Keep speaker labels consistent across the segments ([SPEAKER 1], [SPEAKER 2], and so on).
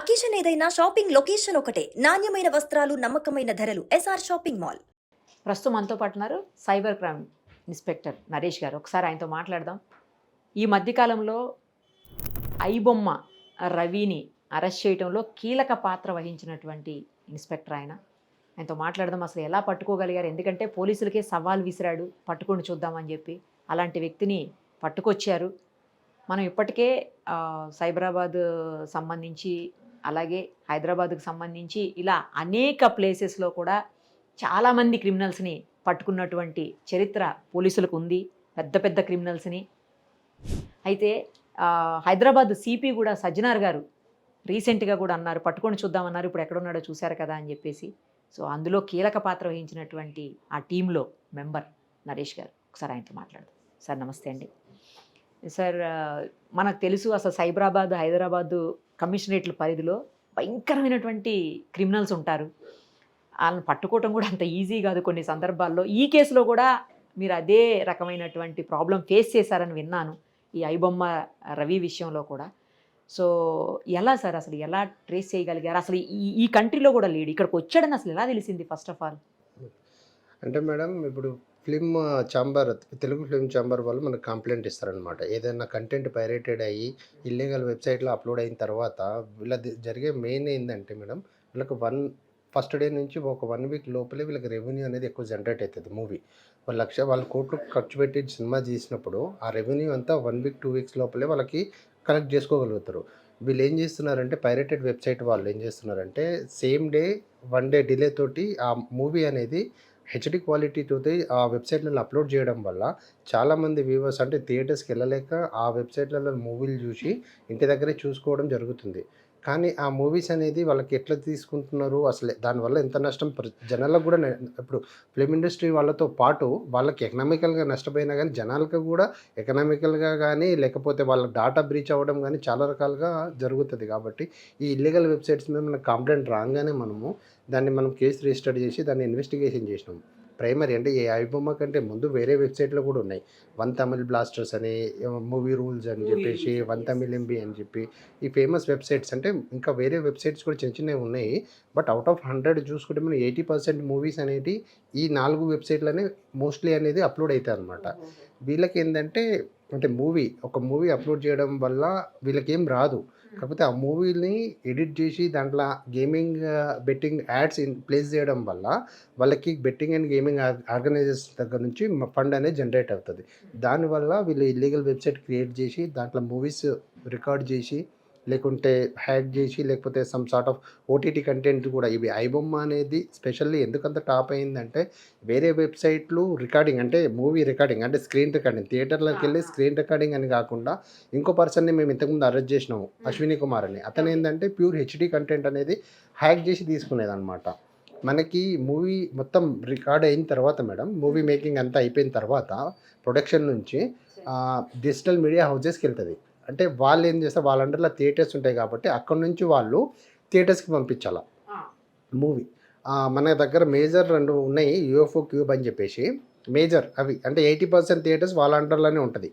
[SPEAKER 1] Occasion ఏదైనా shopping location ఒకటే. నాణ్యమైన వస్త్రాలు, నమ్మకమైన ధరలు. SR shopping mall.
[SPEAKER 2] ప్రస్తుతం మనతో పాటు ఉన్నారు సైబర్ క్రైమ్ ఇన్స్పెక్టర్ నరేష్ గారు. ఒకసారి ఆయనతో మాట్లాడదాం. ఈ మధ్యకాలంలో ఐబొమ్మ రవిని అరెస్ట్ చేయడంలో కీలక పాత్ర వహించినటువంటి ఇన్స్పెక్టర్ ఆయనతో మాట్లాడదాం. అసలు ఎలా పట్టుకోగలిగారు? ఎందుకంటే పోలీసులకే సవాల్ విసిరాడు, పట్టుకొని చూద్దామని చెప్పి. అలాంటి వ్యక్తిని పట్టుకొచ్చారు. మనం ఇప్పటికే సైబరాబాద్ సంబంధించి, అలాగే హైదరాబాద్కు సంబంధించి ఇలా అనేక ప్లేసెస్లో కూడా చాలామంది క్రిమినల్స్ని పట్టుకున్నటువంటి చరిత్ర పోలీసులకు ఉంది, పెద్ద పెద్ద క్రిమినల్స్ని. అయితే హైదరాబాద్ సిపి కూడా సజ్జనార్ గారు రీసెంట్గా కూడా అన్నారు, పట్టుకొని చూద్దామన్నారు, ఇప్పుడు ఎక్కడున్నాడో చూశారు కదా అని చెప్పేసి. సో అందులో కీలక పాత్ర వహించినటువంటి ఆ టీంలో మెంబర్ నరేష్ గారు. ఒకసారి ఆయనతో మాట్లాడదాం. సార్ నమస్తే అండి. సార్, మనకు తెలుసు అసలు సైబరాబాద్, హైదరాబాదు కమిషనరేట్ల పరిధిలో భయంకరమైనటువంటి క్రిమినల్స్ ఉంటారు. వాళ్ళని పట్టుకోవటం కూడా అంత ఈజీ కాదు కొన్ని సందర్భాల్లో. ఈ కేసులో కూడా మీరు అదే రకమైనటువంటి ప్రాబ్లం ఫేస్ చేశారని విన్నాను, ఈ ఐబొమ్మ రవి విషయంలో కూడా. సో ఎలా సార్, అసలు ఎలా ట్రేస్ చేయగలిగారు? అసలు ఈ కంట్రీలో కూడా లేడు, ఇక్కడికి వచ్చాడని అసలు ఎలా తెలిసింది ఫస్ట్ ఆఫ్ ఆల్?
[SPEAKER 3] అంటే మేడం, ఇప్పుడు film chamber, Telugu film chamber వాళ్ళు మనకు కంప్లైంట్ ఇస్తారనమాట. ఏదైనా కంటెంట్ పైరేటెడ్ అయ్యి ఇల్లీగల్ వెబ్సైట్లో అప్లోడ్ అయిన తర్వాత వీళ్ళది జరిగే మెయిన్ ఏంటంటే మేడం, వీళ్ళకి ఫస్ట్ డే నుంచి ఒక 1 వీక్ లోపలే వీళ్ళకి రెవెన్యూ అనేది ఎక్కువ జనరేట్ అవుతుంది. మూవీ వాళ్ళు కోట్లు ఖర్చు పెట్టి సినిమా చేసినప్పుడు ఆ రెవెన్యూ అంతా 1 వీక్ 2 వీక్స్ లోపలే వాళ్ళకి కలెక్ట్ చేసుకోగలుగుతారు. వీళ్ళు ఏం చేస్తున్నారంటే, పైరేటెడ్ వెబ్సైట్ వాళ్ళు ఏం చేస్తున్నారంటే, సేమ్ డే 1 డే డిలే తోటి ఆ మూవీ అనేది హెచ్డి క్వాలిటీతో ఆ వెబ్సైట్లలో అప్లోడ్ చేయడం వల్ల చాలామంది వ్యూవర్స్ అంటే థియేటర్స్కి వెళ్ళలేక ఆ వెబ్సైట్లలో మూవీలు చూసి ఇంటి దగ్గరే చూసుకోవడం జరుగుతుంది. కానీ ఆ మూవీస్ అనేది వాళ్ళకి ఎట్లా తీసుకుంటున్నారు, అసలు దానివల్ల ఎంత నష్టం జనాలకు కూడా. ఇప్పుడు ఫిల్మ్ ఇండస్ట్రీ వాళ్ళతో పాటు వాళ్ళకి ఎకనామికల్గా నష్టపోయినా కానీ జనాలకు కూడా ఎకనామికల్గా కానీ, లేకపోతే వాళ్ళ డాటా బ్రీచ్ అవ్వడం కానీ చాలా రకాలుగా జరుగుతుంది. కాబట్టి ఈ ఇల్లీగల్ వెబ్సైట్స్ మీద మనకు కంప్లైంట్ రాగానే దాన్ని మనం కేసు రిజిస్టర్ చేసి దాన్ని ఇన్వెస్టిగేషన్ చేసినాం. ప్రైమరీ అంటే ఈ ఐబొమ్మ కంటే ముందు వేరే వెబ్సైట్లో కూడా ఉన్నాయి. 1 తమిళ్ బ్లాస్టర్స్ అని, మూవీ రూల్స్ అని చెప్పేసి, 1 తమిళ్ ఎంబీ అని చెప్పి ఈ ఫేమస్ వెబ్సైట్స్. అంటే ఇంకా వేరే వెబ్సైట్స్ కూడా చిన్న చిన్నవి ఉన్నాయి. బట్ అవుట్ ఆఫ్ 100 చూసుకుంటే మనం 80% మూవీస్ అనేవి ఈ 4 వెబ్సైట్లనే మోస్ట్లీ అనేది అప్లోడ్ అవుతాయి అనమాట. వీళ్ళకి ఏంటంటే, అంటే ఒక మూవీ అప్లోడ్ చేయడం వల్ల వీళ్ళకేం రాదు. కాకపోతే ఆ మూవీని ఎడిట్ చేసి దాంట్లో గేమింగ్ బెట్టింగ్ యాడ్స్ ప్లేస్ చేయడం వల్ల వాళ్ళకి బెట్టింగ్ అండ్ గేమింగ్ ఆర్గనైజర్స్ దగ్గర నుంచి ఫండ్ అనేది జనరేట్ అవుతుంది. దానివల్ల వీళ్ళు ఇల్లీగల్ వెబ్సైట్ క్రియేట్ చేసి దాంట్లో మూవీస్ రికార్డ్ చేసి, లేకుంటే హ్యాక్ చేసి, లేకపోతే some sort of OTT content కూడా. ఇవి ఐబొమ్మ అనేది స్పెషల్లీ ఎందుకంత టాప్ అయిందంటే, వేరే వెబ్సైట్లు రికార్డింగ్ అంటే మూవీ రికార్డింగ్ అంటే స్క్రీన్ రికార్డింగ్, థియేటర్లోకి వెళ్ళి స్క్రీన్ రికార్డింగ్ అని కాకుండా ఇంకో పర్సన్ని మేము ఇంతకుముందు అరెస్ట్ చేసినాము, అశ్విని కుమార్ అని. అతను ఏంటంటే ప్యూర్ హెచ్డి కంటెంట్ అనేది హ్యాక్ చేసి తీసుకునేది అనమాట. మనకి మూవీ మొత్తం రికార్డ్ అయిన తర్వాత మేడం, మూవీ మేకింగ్ అంతా అయిపోయిన తర్వాత ప్రొడక్షన్ నుంచి డిజిటల్ మీడియా హౌజెస్కి వెళ్తుంది. అంటే వాళ్ళు ఏం చేస్తారు, వాళ్ళ అండర్లో థియేటర్స్ ఉంటాయి కాబట్టి అక్కడ నుంచి వాళ్ళు థియేటర్స్కి పంపించాల మూవీ. మన దగ్గర మేజర్ 2 ఉన్నాయి, యూఎఫ్ఓ క్యూబ్ అని చెప్పేసి మేజర్. అవి అంటే 80% థియేటర్స్ వాళ్ళ అండర్లోనే ఉంటుంది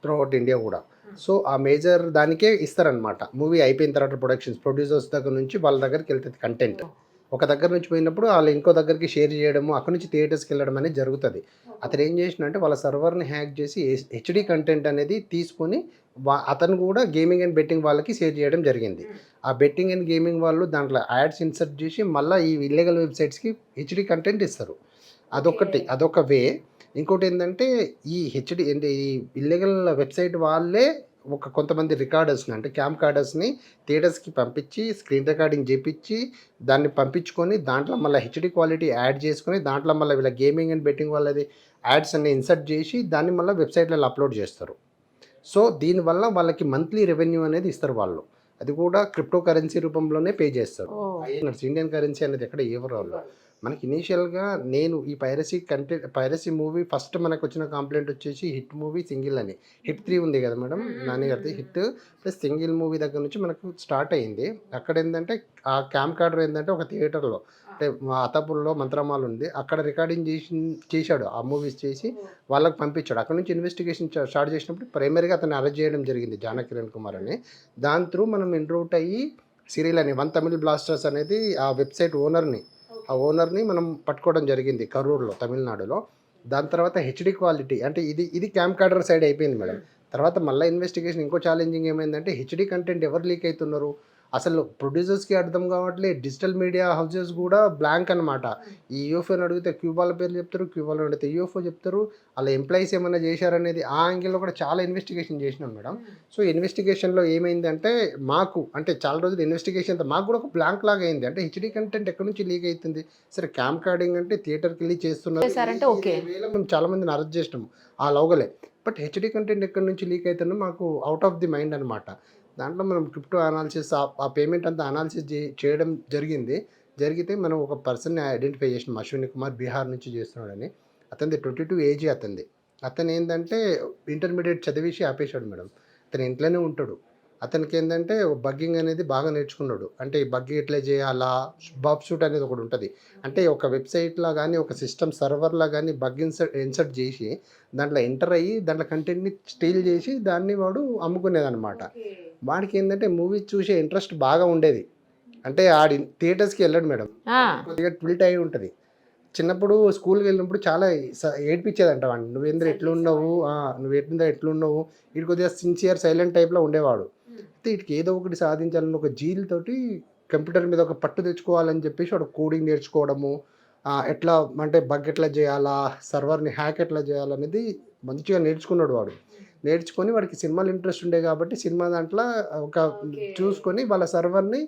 [SPEAKER 3] త్రూఅవుట్ ఇండియా కూడా. సో ఆ మేజర్ దానికే ఇస్తారనమాట. మూవీ అయిపోయిన తర్వాత ప్రొడ్యూసర్స్ దగ్గర నుంచి వాళ్ళ దగ్గరికి వెళ్తుంది కంటెంట్. ఒక దగ్గర నుంచి పోయినప్పుడు వాళ్ళు ఇంకో దగ్గరికి షేర్ చేయడము, అక్కడ నుంచి థియేటర్స్కి వెళ్ళడం అనేది జరుగుతుంది. అతను ఏం చేసినంటే వాళ్ళ సర్వర్ని హ్యాక్ చేసి హెచ్డి కంటెంట్ అనేది తీసుకొని అతను కూడా గేమింగ్ అండ్ బెట్టింగ్ వాళ్ళకి షేర్ చేయడం జరిగింది. ఆ బెట్టింగ్ అండ్ గేమింగ్ వాళ్ళు దాంట్లో యాడ్స్ ఇన్సర్ట్ చేసి మళ్ళీ ఈ ఇల్లీగల్ వెబ్సైట్స్కి హెచ్డి కంటెంట్ ఇస్తారు. అదొక వే. ఇంకోటి ఏంటంటే, ఈ హెచ్డి అంటే ఈ ఇల్లీగల్ వెబ్సైట్ వాళ్ళే కొంతమంది రికార్డర్స్ని అంటే క్యామ్ కార్డర్స్ని థియేటర్స్కి పంపించి స్క్రీన్ రికార్డింగ్ చేపించి దాన్ని పంపించుకొని దాంట్లో మళ్ళీ హెచ్డి క్వాలిటీ యాడ్ చేసుకొని దాంట్లో మళ్ళీ వీళ్ళ గేమింగ్ అండ్ బెట్టింగ్ వాళ్ళది యాడ్స్ అన్ని ఇన్సర్ట్ చేసి దాన్ని మళ్ళీ వెబ్సైట్లలో అప్లోడ్ చేస్తారు. సో దీనివల్ల వాళ్ళకి మంత్లీ రెవెన్యూ అనేది ఇస్తారు వాళ్ళు. అది కూడా క్రిప్టో కరెన్సీ రూపంలోనే పే చేస్తారు. ఇండియన్ కరెన్సీ అనేది ఎక్కడ ఎవరు వాళ్ళు. మనకి ఇనీషియల్గా నేను ఈ పైరసీ మూవీ ఫస్ట్ మనకు వచ్చిన కంప్లైంట్ వచ్చేసి హిట్ మూవీ సింగిల్ అని. హిట్ 3 ఉంది కదా మేడం, నాని గారిది హిట్ ప్లస్ సింగిల్ మూవీ దగ్గర నుంచి మనకు స్టార్ట్ అయింది. అక్కడ ఏంటంటే ఆ క్యామ్ కార్డర్ ఏంటంటే ఒక థియేటర్లో అంటే అతాపూర్లో మంత్రమాల్ ఉంది, అక్కడ రికార్డింగ్ చేశాడు ఆ మూవీస్ చేసి వాళ్ళకి పంపించాడు. అక్కడ నుంచి ఇన్వెస్టిగేషన్ స్టార్ట్ చేసినప్పుడు ప్రైమరీగా అతన్ని అరెస్ట్ చేయడం జరిగింది, జానకిరణ్ కుమార్ అని. దాని త్రూ మనం ఎన్రూట్ అయ్యి సిరియల్ అని వన్ తమిళ్ బ్లాస్టర్స్ అనేది ఆ వెబ్సైట్ ఓనర్ని మనం పట్టుకోవడం జరిగింది కరూర్లో, తమిళనాడులో. దాని తర్వాత హెచ్డి క్వాలిటీ అంటే ఇది క్యాంప్ కార్డర్ సైడ్ అయిపోయింది మేడం. తర్వాత మళ్ళీ ఇన్వెస్టిగేషన్ ఇంకో ఛాలెంజింగ్ ఏమైందంటే హెచ్డి కంటెంట్ ఎవరు లీక్ అవుతున్నారు అసలు ప్రొడ్యూసర్స్కి అర్థం కావట్లేదు. డిజిటల్ మీడియా హౌసెస్ కూడా బ్లాంక్ అనమాట. ఈ యూఎఫ్ఓని అడిగితే క్యూబాల పేర్లు చెప్తారు, క్యూబాలో అడిగితే యూఎఫ్ఓ చెప్తారు. అలా ఎంప్లాయీస్ ఏమైనా చేశారనేది ఆ యాంగిల్లో కూడా చాలా ఇన్వెస్టిగేషన్ చేసినాం మేడం. సో ఇన్వెస్టిగేషన్లో ఏమైందంటే మాకు అంటే చాలా రోజులు ఇన్వెస్టిగేషన్ మాకు కూడా ఒక బ్లాంక్ లాగా అయింది. అంటే హెచ్డి కంటెంట్ ఎక్కడి నుంచి లీక్ అవుతుంది, సరే క్యాంప్ కార్డింగ్ అంటే థియేటర్కి వెళ్ళి
[SPEAKER 2] చేశారంటే ఓకే.
[SPEAKER 3] మేము చాలా మందిని అరెస్ట్ చేసినాము ఆ లోగలే. బట్ హెచ్డి కంటెంట్ ఎక్కడి నుంచి లీక్ అవుతుందో మాకు అవుట్ ఆఫ్ ది మైండ్ అనమాట. దాంట్లో మనం క్రిప్టో అనాలిసిస్ ఆ పేమెంట్ అంతా అనాలిసిస్ చేయడం జరిగితే మనం ఒక పర్సన్ని ఐడెంటిఫై చేసినాం, అశ్విని కుమార్, బీహార్ నుంచి చేస్తున్నాడని. అతనిది 22 ఏజీ అతను ఏంటంటే ఇంటర్మీడియట్ చదివేసి ఆపేశాడు మేడం. అతను ఇంట్లోనే ఉంటాడు. అతనికి ఏంటంటే బగ్గింగ్ అనేది బాగా నేర్చుకున్నాడు. అంటే ఈ బగ్గింగ్ ఎట్లా చేయాలా, బాబ్ షూట్ అనేది ఒకటి ఉంటుంది. అంటే ఒక వెబ్సైట్లో కానీ ఒక సిస్టమ్ సర్వర్లో కానీ బగ్ ఇన్సర్ట్ చేసి దాంట్లో ఎంటర్ అయ్యి దాంట్లో కంటెంట్ని స్టీల్ చేసి దాన్ని వాడు అమ్ముకునేదన్నమాట. వాడికి ఏంటంటే మూవీ చూసే ఇంట్రెస్ట్ బాగా ఉండేది. అంటే ఆడి థియేటర్స్కి వెళ్ళాడు మేడం, కొద్దిగా ట్విల్ట్ అయి ఉంటుంది. చిన్నప్పుడు స్కూల్కి వెళ్ళినప్పుడు చాలా ఏడ్పించేదంట వాడిని, నువ్వేంద్ర ఎట్లున్నావు. వీడు కొద్దిగా సిన్సియర్ సైలెంట్ టైప్లో ఉండేవాడు. అయితే వీటికి ఏదో ఒకటి సాధించాలని ఒక జీల్తోటి కంప్యూటర్ మీద ఒక పట్టు తెచ్చుకోవాలని చెప్పేసి వాడు కోడింగ్ నేర్చుకోవడము, ఎట్లా అంటే బగ్ ఎట్లా చేయాలా, సర్వర్ని హ్యాక్ ఎట్లా చేయాలనేది మంచిగా నేర్చుకున్నాడు వాడు. నేర్చుకొని వాడికి సినిమాలు ఇంట్రెస్ట్ ఉండే కాబట్టి సినిమా దాంట్లో ఒక చూసుకొని వాళ్ళ సర్వర్ని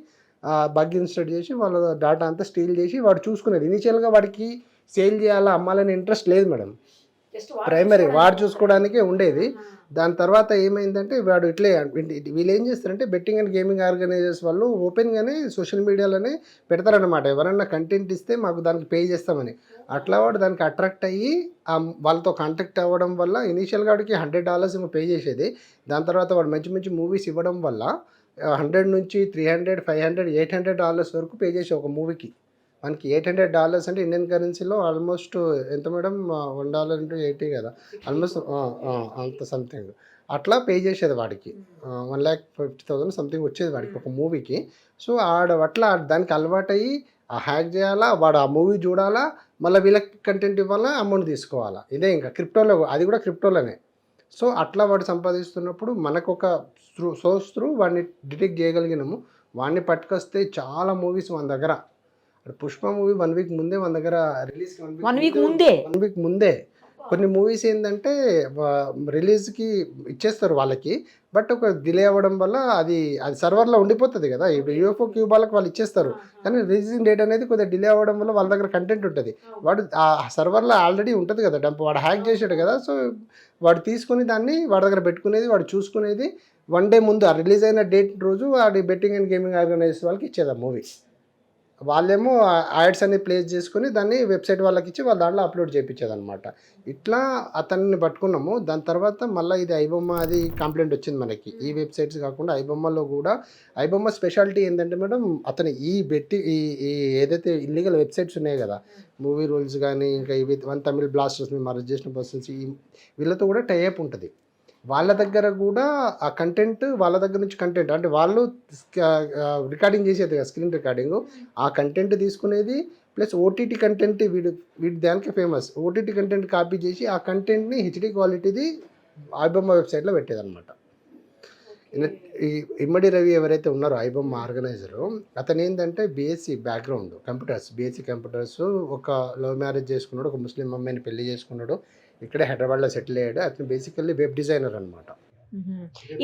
[SPEAKER 3] బగ్ ఇన్స్టాల్ చేసి వాళ్ళ డేటా అంతా స్టీల్ చేసి వాడు చూసుకునేది. ఇనిషియల్గా వాడికి సేల్ చేయాలా అమ్మాలని ఇంట్రెస్ట్ లేదు మేడం, ప్రైమరీ వాడు చూసుకోవడానికే ఉండేది. దాని తర్వాత ఏమైందంటే వాడు ఇట్లే వీళ్ళు ఏం చేస్తారంటే బెట్టింగ్ అండ్ గేమింగ్ ఆర్గనైజర్స్ వాళ్ళు ఓపెన్గానే సోషల్ మీడియాలోనే పెడతారనమాట, ఎవరన్నా కంటెంట్ ఇస్తే మాకు దానికి పే చేస్తామని. అట్లా వాడు దానికి అట్రాక్ట్ అయ్యి వాళ్ళతో కాంటాక్ట్ అవ్వడం వల్ల ఇనీషియల్గా వాడికి $100 ఏమో పే చేసేది. దాని తర్వాత వాడు మంచి మంచి మూవీస్ ఇవ్వడం వల్ల 100 నుంచి 300, 500, $800 వరకు పే చేసే ఒక మూవీకి. మనకి $800 అంటే ఇండియన్ కరెన్సీలో ఆల్మోస్ట్ ఎంత మేడం, $1 × 80 కదా, ఆల్మోస్ట్ అంత సంథింగ్ అట్లా పే చేసేది వాడికి. 1,50,000 సంథింగ్ వచ్చేది వాడికి ఒక మూవీకి. సో అట్లా దానికి అలవాటయ్యి హ్యాక్ చేయాలా, వాడు ఆ మూవీ చూడాలా, మళ్ళీ వీళ్ళకి కంటెంట్ ఇవ్వాలా, అమౌంట్ తీసుకోవాలా. ఇదే ఇంకా క్రిప్టోలో, అది కూడా క్రిప్టోలోనే. సో అట్లా వాడు సంపాదిస్తున్నప్పుడు మనకు ఒక సోర్స్ త్రూ వాడిని డిటెక్ట్ చేయగలిగినాము. వాడిని పట్టుకొస్తే చాలా మూవీస్ మన దగ్గర, పుష్ప మూవీ 1 వీక్ ముందే మన దగ్గర రిలీజ్,
[SPEAKER 2] 1 వీక్ ముందే
[SPEAKER 3] కొన్ని మూవీస్ ఏంటంటే రిలీజ్కి ఇచ్చేస్తారు వాళ్ళకి, బట్ ఒక డిలే అవ్వడం వల్ల అది సర్వర్లో ఉండిపోతుంది కదా. ఇప్పుడు యూఎఫ్ఓ క్యూబాలకు వాళ్ళు ఇచ్చేస్తారు, కానీ రిలీజింగ్ డేట్ అనేది కొద్దిగా డిలే అవ్వడం వల్ల వాళ్ళ దగ్గర కంటెంట్ ఉంటుంది. వాడు ఆ సర్వర్లో ఆల్రెడీ ఉంటుంది కదా డంప్, వాడు హ్యాక్ చేసాడు కదా. సో వాడు తీసుకుని దాన్ని వాడి దగ్గర పెట్టుకునేది, వాడు చూసుకునేది. 1 డే ముందు ఆ రిలీజ్ అయిన డేట్ రోజు వాడి బెట్టింగ్ అండ్ గేమింగ్ ఆర్గనైజేషన్ వాళ్ళకి ఇచ్చేది ఆ మూవీ. వాళ్ళేమో యాడ్స్ అన్ని ప్లేస్ చేసుకుని దాన్ని వెబ్సైట్ వాళ్ళకి ఇచ్చి వాళ్ళ దాంట్లో అప్లోడ్ చేయించేదన్నమాట. ఇట్లా అతన్ని పట్టుకున్నాము. దాని తర్వాత మళ్ళీ ఇది ఐబొమ్మ అది కంప్లైంట్ వచ్చింది మనకి. ఈ వెబ్సైట్స్ కాకుండా ఐబొమ్మలో కూడా, ఐబొమ్మ స్పెషాలిటీ ఏంటంటే మేడం, అతను ఈ ఏదైతే ఇల్లీగల్ వెబ్సైట్స్ ఉన్నాయి కదా, మూవీ రూల్స్ కానీ ఇంకా ఇవి వన్ తమిళ్ బ్లాస్టర్స్ మేము అరెస్ట్ చేసిన పర్సన్స్, వీళ్ళతో కూడా టైఅప్ ఉంటుంది. వాళ్ళ దగ్గర కూడా ఆ కంటెంట్, వాళ్ళ దగ్గర నుంచి కంటెంట్ అంటే వాళ్ళు రికార్డింగ్ చేసేది కదా, స్క్రీన్ రికార్డింగ్, ఆ కంటెంట్ తీసుకునేది ప్లస్ ఓటీటీ కంటెంట్, వీడి దానికి ఫేమస్ ఓటీటీ కంటెంట్ కాపీ చేసి ఆ కంటెంట్ని హెచ్డి క్వాలిటీది ఐబొమ్మ వెబ్సైట్లో పెట్టేదన్నమాట. ఈ ఇమ్మడి రవి ఎవరైతే ఉన్నారో ఐబొమ్మ ఆర్గనైజరు, అతను ఏంటంటే బీఎస్సీ బ్యాక్గ్రౌండ్ బీఎస్సీ కంప్యూటర్స్, ఒక లవ్ మ్యారేజ్ చేసుకున్నాడు, ఒక ముస్లిం అమ్మాయిని పెళ్లి చేసుకున్నాడు, ఇక్కడే హైదరాబాద్లో సెటిల్ అయ్యాడు. అతను బేసికల్లీ వెబ్ డిజైనర్ అనమాట.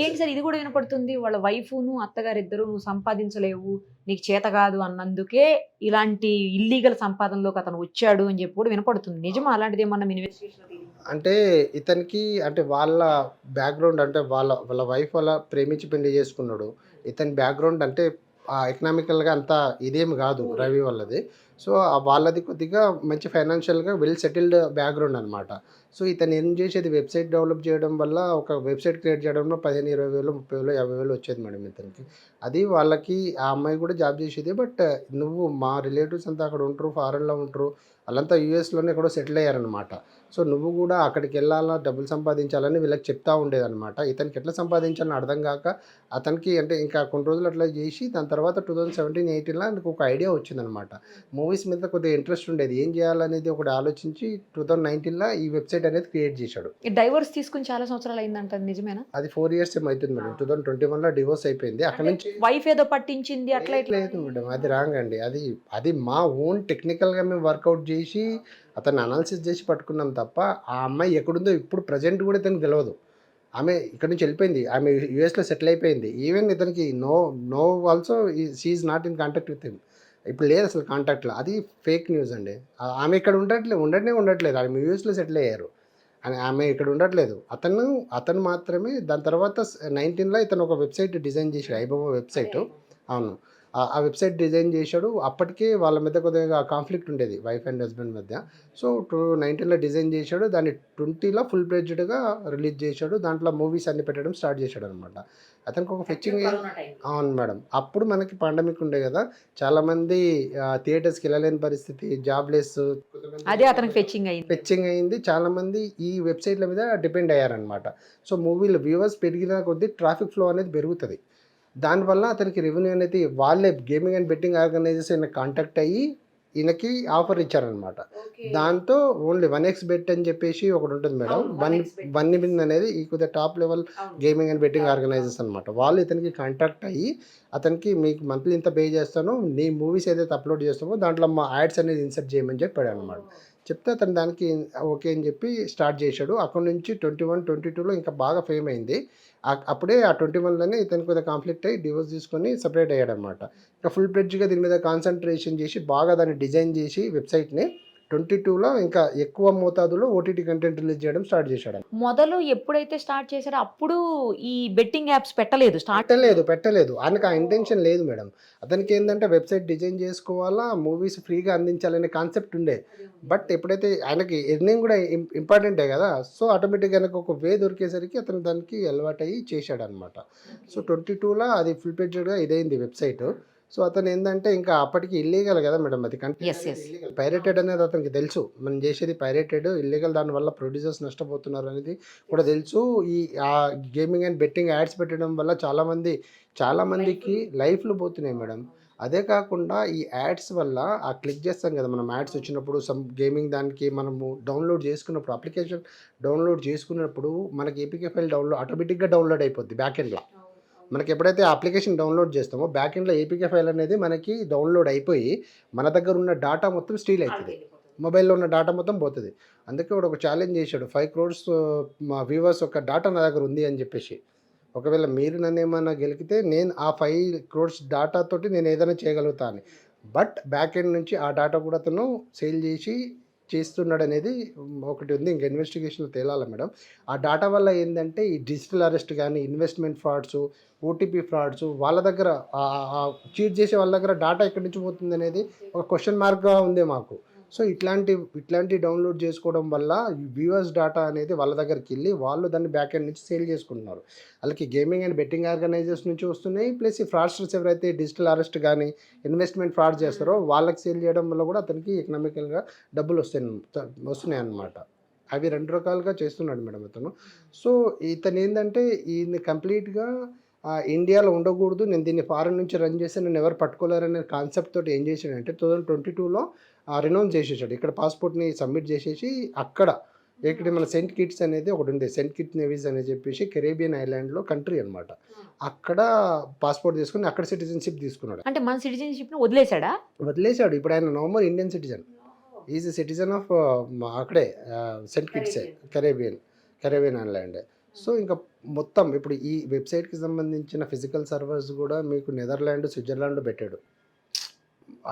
[SPEAKER 2] ఏంటి సార్ ఇది కూడా వినపడుతుంది, వాళ్ళ వైఫ్ను అత్తగారు ఇద్దరు నువ్వు సంపాదించలేవు, నీకు చేత కాదు అన్నందుకే ఇలాంటి ఇల్లీగల్ సంపాదనలోకి అతను వచ్చాడు అని చెప్పి కూడా వినపడుతుంది. నిజమా అలాంటిది ఏమన్నా ఇన్వెస్టిగేషన్?
[SPEAKER 3] అంటే ఇతనికి అంటే వాళ్ళ బ్యాక్గ్రౌండ్ అంటే వాళ్ళ వైఫ్ వాళ్ళ ప్రేమించి పెళ్లి చేసుకున్నాడు. ఇతని బ్యాక్గ్రౌండ్ అంటే ఎకనామికల్గా అంతా ఇదేమి కాదు రవి వాళ్ళది. సో వాళ్ళది కొద్దిగా మంచి ఫైనాన్షియల్గా వెల్ సెటిల్డ్ బ్యాక్గ్రౌండ్ అనమాట. సో ఇతను ఏం చేసేది వెబ్సైట్ డెవలప్ చేయడం వల్ల ఒక వెబ్సైట్ క్రియేట్ చేయడంలో 15,000, 20,000, 30,000, 50,000 వచ్చేది మేడం ఇతనికి. అది వాళ్ళకి ఆ అమ్మాయి కూడా జాబ్ చేసేది. బట్ నువ్వు మా రిలేటివ్స్ అంతా అక్కడ ఉంటారు, ఫారెన్లో ఉంటారు, వాళ్ళంతా యూఎస్లోనే ఎక్కడో సెటిల్ అయ్యారనమాట. సో నువ్వు కూడా అక్కడికి వెళ్ళాలా, డబ్బులు సంపాదించాలని వీళ్ళకి చెప్తా ఉండేదన్నమాట. ఇతనికి ఎట్లా సంపాదించాలని అర్థం కాక అతనికి అంటే ఇంకా కొన్ని రోజులు అట్లా చేసి దాని తర్వాత 2017, 18లో నాకు ఒక ఐడియా వచ్చిందనమాట. మూవీస్ మీద కొద్దిగా ఇంట్రెస్ట్ ఉండేది, ఏం చేయాలనేది ఒకటి ఆలోచించి 2019లో ఈ వెబ్సైట్ అనేది క్రియేట్ చేశాడు.
[SPEAKER 2] ఈ డైవోర్స్ తీసుకుని చాలా సంవత్సరాలు అయిందంట, నిజమేనా?
[SPEAKER 3] అది 4 years ఏమో అవుతుంది మేడం. 2021లో డివోర్స్ అయిపోయింది. అక్కడ నుంచి
[SPEAKER 2] వైఫ్ ఏదో పట్టించింది అట్లా ఇట్లా.
[SPEAKER 3] లేదు మేడం, అది రాంగ్ అండి. అది మా ఓన్ టెక్నికల్గా మేము వర్కౌట్ చేసి అతన్ని అనాలిసిస్ చేసి పట్టుకున్నాం తప్ప ఆ అమ్మాయి ఎక్కడుందో ఇప్పుడు ప్రజెంట్ కూడా ఇతనికి తెలియదు. ఆమె ఇక్కడ నుంచి వెళ్ళిపోయింది, ఆమె యూఎస్లో సెటిల్ అయిపోయింది. ఈవెన్ ఇతనికి no also she not in contact with him. ఇప్పుడు లేదు అసలు కాంటాక్ట్లో. అది ఫేక్ న్యూస్ అండి. ఆమె ఇక్కడ ఉండట్లేదు. ఆమె యూఎస్లో సెటిల్ అయ్యారు అని ఆమె ఇక్కడ ఉండట్లేదు. అతను మాత్రమే. దాని తర్వాత 19లో ఇతను ఒక వెబ్సైట్ డిజైన్ చేశాడు, ఐబొమ్మ వెబ్సైట్. అవును, ఆ వెబ్సైట్ డిజైన్ చేశాడు. అప్పటికే వాళ్ళ మధ్య కొద్దిగా కాన్ఫ్లిక్ట్ ఉండేది, వైఫ్ అండ్ హస్బెండ్ మధ్య. సో 19లో డిజైన్ చేశాడు, దాన్ని 20లో ఫుల్ ప్లెడ్జ్డ్గా రిలీజ్ చేశాడు. దాంట్లో మూవీస్ అన్ని పెట్టడం స్టార్ట్ చేశాడు అనమాట. అతనికి ఒక ఫెచ్చింగ్. అవును మేడం, అప్పుడు మనకి పాండమిక్ ఉండే కదా, చాలామంది థియేటర్స్కి వెళ్ళలేని పరిస్థితి, జాబ్లెస్,
[SPEAKER 2] అదే అతనికి ఫెచ్చింగ్
[SPEAKER 3] అయింది. చాలామంది ఈ వెబ్సైట్ల మీద డిపెండ్ అయ్యారనమాట. సో మూవీలో వ్యూవర్స్ పెరిగిన కొద్దీ ట్రాఫిక్ ఫ్లో అనేది పెరుగుతుంది. దానివల్ల అతనికి రెవెన్యూ అనేది వాళ్ళే gaming and betting organization contact అయ్యి ఈయనకి ఆఫర్ ఇచ్చారనమాట. దాంతో ఓన్లీ 1x బెట్ అని చెప్పేసి ఒకటి ఉంటుంది మేడం. వన్ బిన్ అనేది ఈ కొద్దిగా top level gaming and betting organization అనమాట. వాళ్ళు ఇతనికి కాంటాక్ట్ అయ్యి అతనికి మీకు మంత్లీ ఇంత పే చేస్తాను, నీ మూవీస్ ఏదైతే అప్లోడ్ చేస్తామో దాంట్లో మా యాడ్స్ అనేది ఇన్సర్ట్ చేయమని చెప్పాడు అనమాట. చెప్తే అతను దానికి ఓకే అని చెప్పి స్టార్ట్ చేశాడు. అక్కడ నుంచి 21, 22లో ఇంకా బాగా ఫేమ్ అయింది. అప్పుడే ఆ 21లోనే ఇతను కొద్దిగా కాన్ఫ్లిక్ట్ అయ్యి డివోర్స్ తీసుకొని సపరేట్ అయ్యాడనమాట. ఇంకా ఫుల్ ప్లెడ్జ్గా దీని మీద కాన్సన్ట్రేషన్ చేసి బాగా దాన్ని డిజైన్ చేసి వెబ్సైట్ని 22లో ఇంకా ఎక్కువ మోతాదులో ఓటీటీ కంటెంట్ రిలీజ్ చేయడం స్టార్ట్ చేశాడు.
[SPEAKER 2] మొదలు ఎప్పుడైతే స్టార్ట్ చేశారో అప్పుడు ఈ బెట్టింగ్ యాప్స్ పెట్టలేదు.
[SPEAKER 3] ఆయనకు ఆ ఇంటెన్షన్ లేదు మేడం. అతనికి ఏంటంటే వెబ్సైట్ డిజైన్ చేసుకోవాలా, మూవీస్ ఫ్రీగా అందించాలనే కాన్సెప్ట్ ఉండే. బట్ ఎప్పుడైతే ఆయనకి ఎర్నింగ్ కూడా ఇంపార్టెంటే కదా, సో ఆటోమేటిక్గా ఆయనకు ఒక వే దొరికేసరికి అతను దానికి అలవాటు అయ్యి చేశాడు అనమాట. సో 22లో అది ఫుల్ ప్లెడ్జ్డ్గా ఇదైంది వెబ్సైట్. సో అతను ఏంటంటే ఇంకా అప్పటికి ఇల్లీగల్ కదా మేడం, అది పైరేటెడ్ అనేది అతనికి తెలుసు. మనం చేసేది పైరేటెడ్, ఇల్లీగల్, దానివల్ల ప్రొడ్యూసర్స్ నష్టపోతున్నారు అనేది కూడా తెలుసు. ఈ గేమింగ్ అండ్ బెట్టింగ్ యాడ్స్ పెట్టడం వల్ల చాలామందికి లైఫ్లు పోతున్నాయి మేడం. అదే కాకుండా ఈ యాడ్స్ వల్ల క్లిక్ చేస్తాం కదా మనం, యాడ్స్ వచ్చినప్పుడు గేమింగ్ దానికి మనము డౌన్లోడ్ చేసుకున్నప్పుడు, అప్లికేషన్ డౌన్లోడ్ చేసుకున్నప్పుడు మనకి ఏపీకే ఫైల్ ఆటోమేటిక్గా డౌన్లోడ్ అయిపోద్ది బ్యాక్ ఎండ్లో. మనకి ఎప్పుడైతే అప్లికేషన్ డౌన్లోడ్ చేస్తామో బ్యాక్ ఎండ్లో ఏపీకే ఫైల్ అనేది మనకి డౌన్లోడ్ అయిపోయి మన దగ్గర ఉన్న డేటా మొత్తం స్టీల్ అవుతుంది, మొబైల్లో ఉన్న డేటా మొత్తం పోతుంది. అందుకే వాడు ఒక ఛాలెంజ్ చేశాడు, 5 crores మా వ్యూవర్స్ ఒక డేటా నా దగ్గర ఉంది అని చెప్పేసి. ఒకవేళ మీరు నన్ను ఏమైనా గెలికితే నేను ఆ 5 crores డేటాతోటి నేను ఏదైనా చేయగలుగుతా అని. బట్ బ్యాక్ ఎండ్ నుంచి ఆ డేటా కూడా అతను సేల్ చేస్తున్నాడు అనేది ఒకటి ఉంది. ఇంకా ఇన్వెస్టిగేషన్లో తేలాలి మేడం. ఆ డేటా వల్ల ఏంటంటే ఈ డిజిటల్ అరెస్ట్ కానీ, ఇన్వెస్ట్మెంట్ ఫ్రాడ్స్, ఓటీపీ ఫ్రాడ్స్, వాళ్ళ దగ్గర చీట్ చేసే వాళ్ళ దగ్గర డేటా ఎక్కడి నుంచి పోతుంది అనేది ఒక క్వశ్చన్ మార్క్గా ఉంది మాకు. సో ఇట్లాంటి డౌన్లోడ్ చేసుకోవడం వల్ల వ్యూవర్స్ డేటా అనేది వాళ్ళ దగ్గరికి వెళ్ళి వాళ్ళు దాన్ని బ్యాక్ ఎండ్ నుంచి సేల్ చేసుకుంటున్నారు. వాళ్ళకి గేమింగ్ అండ్ బెట్టింగ్ ఆర్గనైజర్స్ నుంచి వస్తున్నాయి, ప్లస్ ఈ ఫ్రాడ్స్టర్స్ ఎవరైతే డిజిటల్ అరెస్ట్ కానీ ఇన్వెస్ట్మెంట్ ఫ్రాడ్ చేస్తారో వాళ్ళకి సేల్ చేయడం వల్ల కూడా అతనికి ఎకనామికల్గా డబ్బులు వస్తున్నాయి అన్నమాట. అవి 2 రకాలుగా చేస్తున్నాడు మేడం అతను. సో ఇతను ఏంటంటే ఈయన కంప్లీట్గా ఇండియాలో ఉండకూడదు, నేను దీన్ని ఫారెన్ నుంచి రన్ చేస్తే నేను ఎవరు పట్టుకోలేరనే కాన్సెప్ట్ తోటి ఏం చేశాడంటే 2022లో రినౌన్స్ చేసేసాడు. ఇక్కడ పాస్పోర్ట్ని సబ్మిట్ చేసేసి ఇక్కడ మన సెయింట్ కిట్స్ అనేది ఒకటి ఉంది, సెయింట్ కిట్స్ నేవీస్ అని చెప్పేసి కెరేబియన్ ఐలాండ్లో కంట్రీ అనమాట. అక్కడ పాస్పోర్ట్ తీసుకుని అక్కడ సిటిజన్షిప్ తీసుకున్నాడు.
[SPEAKER 2] అంటే మన సిటిజన్షిప్ని వదిలేశాడు. ఇప్పుడు ఆయన November Indian citizen, is citizen of అక్కడే Saint Kitts Caribbean island. So ఇంకా మొత్తం ఇప్పుడు ఈ వెబ్సైట్కి సంబంధించిన ఫిజికల్ సర్వర్స్ కూడా మీకు నెదర్లాండ్, స్విట్జర్లాండ్ పెట్టాడు.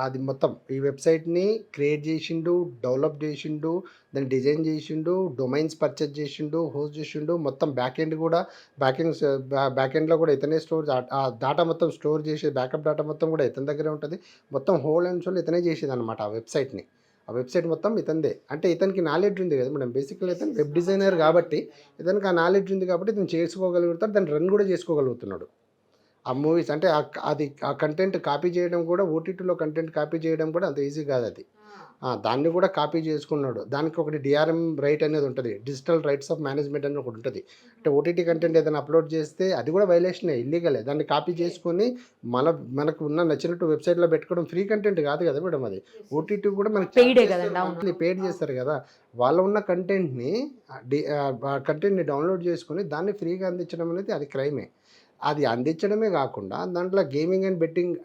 [SPEAKER 3] అది మొత్తం ఈ వెబ్సైట్ని క్రియేట్ చేసిండు, డెవలప్ చేసిండు, దాన్ని డిజైన్ చేసిండు, డొమైన్స్ పర్చేజ్ చేసిండు, హోస్ట్ చేసిండు, మొత్తం బ్యాక్ ఎండ్లో కూడా ఇతనే ఆ డేటా మొత్తం స్టోర్ చేసి బ్యాకప్ డేటా మొత్తం కూడా ఇతని దగ్గరే ఉంటుంది. మొత్తం హోల్ అండ్ సోల్ ఇతనే చేసేది అనమాట ఆ వెబ్సైట్ని. ఆ వెబ్సైట్ మొత్తం ఇతందే. అంటే ఇతనికి నాలెడ్జ్ ఉంది కదా మేడం, బేసిక్గా ఇతను వెబ్ డిజైనర్ కాబట్టి ఇతనికి ఆ నాలెడ్జ్ ఉంది కాబట్టి ఇతను చేసుకోగలుగుతాడు, దాన్ని రన్ కూడా చేసుకోగలుగుతున్నాడు. ఆ మూవీస్ అంటే అది ఆ కంటెంట్ కాపీ చేయడం కూడా, ఓటీటీలో కంటెంట్ కాపీ చేయడం కూడా అంత ఈజీ కాదు అది. దాన్ని కూడా కాపీ చేసుకున్నాడు. దానికి ఒకటి డిఆర్ఎం రైట్ అనేది ఉంటుంది, డిజిటల్ రైట్స్ ఆఫ్ మేనేజ్మెంట్ అని ఒకటి ఉంటుంది. అంటే ఓటీటీ కంటెంట్ ఏదైనా అప్లోడ్ చేస్తే అది కూడా వైలేషనే, ఇల్లీగలే. దాన్ని కాపీ చేసుకొని మనకు ఉన్న నచ్చినట్టు వెబ్సైట్లో పెట్టుకోవడం ఫ్రీ కంటెంట్ కాదు కదా మేడం అది. ఓటీటీ కూడా మనకి పెయిడ్ చేస్తారు కదా. వాళ్ళ ఉన్న కంటెంట్ని డౌన్లోడ్ చేసుకొని దాన్ని ఫ్రీగా అందించడం అనేది అది క్రైమే. అది అందించడమే కాకుండా దాంట్లో గేమింగ్ అండ్ బెట్టింగ్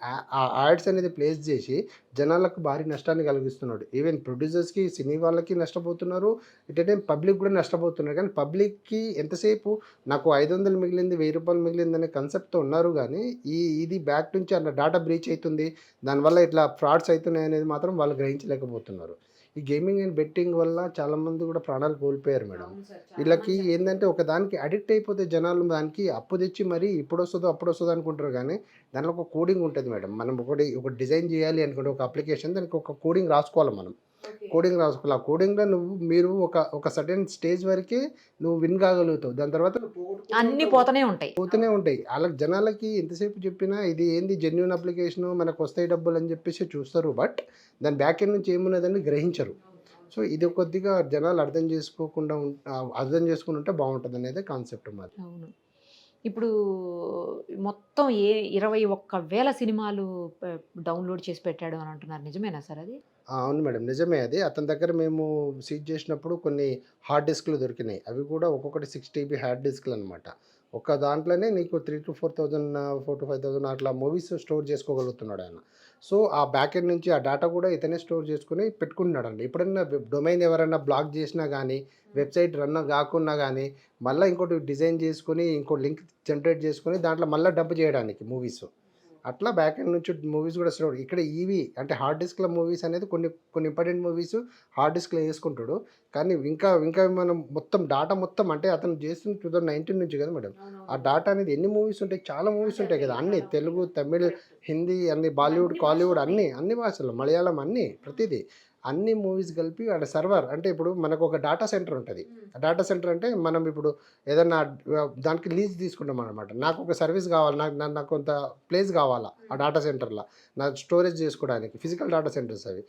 [SPEAKER 3] యాడ్స్ అనేది ప్లేస్ చేసి జనాలకు భారీ నష్టాన్ని కలిగిస్తున్నాడు. ఈవెన్ ప్రొడ్యూసర్స్కి, సినీ వాళ్ళకి నష్టపోతున్నారు, ఇట్ టైం పబ్లిక్ కూడా నష్టపోతున్నారు. కానీ పబ్లిక్కి ఎంతసేపు నాకు 500 మిగిలింది, 1000 రూపాయలు మిగిలింది అనే కన్సెప్ట్తో ఉన్నారు. కానీ ఇది బ్యాక్ నుంచి అన్న డేటా బ్రీచ్ అవుతుంది, దానివల్ల ఇట్లా ఫ్రాడ్స్ అవుతున్నాయి అనేది మాత్రం వాళ్ళు గ్రహించలేకపోతున్నారు. ఈ గేమింగ్ అండ్ బెట్టింగ్ వల్ల చాలామంది కూడా ప్రాణాలు కోల్పోయారు మేడం. వీళ్ళకి ఏంటంటే ఒక దానికి అడిక్ట్ అయిపోతే జనాలు దానికి అప్పు తెచ్చి మరి ఇప్పుడు వస్తుందో అనుకుంటారు. కానీ దానిలో ఒక కోడింగ్ ఉంటుంది మేడం. మనం ఒక డిజైన్ చేయాలి అనుకుంటే ఒక అప్లికేషన్, దానికి ఒక కోడింగ్ రాసుకోవాలి. మనం కోడింగ్ రాసుకోవాలి. ఆ కోడింగ్లో మీరు ఒక సర్టెన్ స్టేజ్ వరకే నువ్వు విన్ కాగలుగుతావు. దాని తర్వాత
[SPEAKER 2] అన్నీ పోతూనే
[SPEAKER 3] ఉంటాయి. వాళ్ళకి జనాలకి ఎంతసేపు చెప్పినా ఇది ఏంది జెన్యూన్ అప్లికేషను, మనకు వస్తాయి డబ్బులు అని చెప్పేసి చూస్తారు. బట్ దాని బ్యాక్ ఎండ్ నుంచి ఏమున్నదని గ్రహించరు. సో ఇది కొద్దిగా జనాలు అర్థం చేసుకుని ఉంటే బాగుంటుంది అనేది కాన్సెప్ట్ మాది.
[SPEAKER 2] అవును. ఇప్పుడు మొత్తం 21,000 సినిమాలు డౌన్లోడ్ చేసి పెట్టాడు అని అంటున్నారు, నిజమేనా సార్ అది?
[SPEAKER 3] అవును మేడం, నిజమే అది. అతని దగ్గర మేము సీజ్ చేసినప్పుడు కొన్ని హార్డ్ డిస్క్లు దొరికినాయి. అవి కూడా ఒక్కొక్కటి 6 TB హార్డ్ డిస్క్లు అనమాట. ఒక దాంట్లోనే నీకు 3,000 to 4,000, 4,000 to 5,000 అట్లా మూవీస్ స్టోర్ చేసుకోగలుగుతున్నాడు ఆయన. సో ఆ బ్యాక్ ఎండ్ నుంచి ఆ డేటా కూడా ఇతనే స్టోర్ చేసుకుని పెట్టుకుంటున్నాడండి. ఎప్పుడైనా డొమైన్ ఎవరైనా బ్లాక్ చేసినా కానీ, వెబ్సైట్ రన్ కాకున్నా కానీ, మళ్ళీ ఇంకోటి డిజైన్ చేసుకొని ఇంకో లింక్ జనరేట్ చేసుకొని దాంట్లో మళ్ళీ డబ్బు చేయడానికి మూవీస్, అట్లా బ్యాక్ ఎండ్ నుంచి మూవీస్ కూడా స్టోర్. ఇక్కడ ఇవి అంటే హార్డ్ డిస్క్ల మూవీస్ అనేది కొన్ని ఇంపార్టెంట్ మూవీస్ హార్డ్ డిస్క్లో వేసుకుంటాడు. కానీ ఇంకా మనం మొత్తం డేటా మొత్తం అంటే అతను చేస్తుంది 2019 నుంచి కదా మేడం. ఆ డేటా అనేది ఎన్ని మూవీస్ ఉంటాయి, చాలా మూవీస్ ఉంటాయి కదా, అన్ని తెలుగు, తమిళ్, హిందీ, అన్ని బాలీవుడ్, కాలీవుడ్, అన్ని భాషలు, మలయాళం, ప్రతిదీ అన్ని మూవీస్ కలిపి ఆడ సర్వర్. అంటే ఇప్పుడు మనకు ఒక డేటా సెంటర్ ఉంటుంది. ఆ డేటా సెంటర్ అంటే మనం ఇప్పుడు ఏదన్నా దానికి లీజ్ తీసుకుంటాం అనమాట. నాకు ఒక సర్వీస్ కావాలి, నాకు కొంత ప్లేస్ కావాలా ఆ డేటా సెంటర్లో, నా స్టోరేజ్ చేసుకోవడానికి, ఫిజికల్ డేటా సెంటర్స్ అవి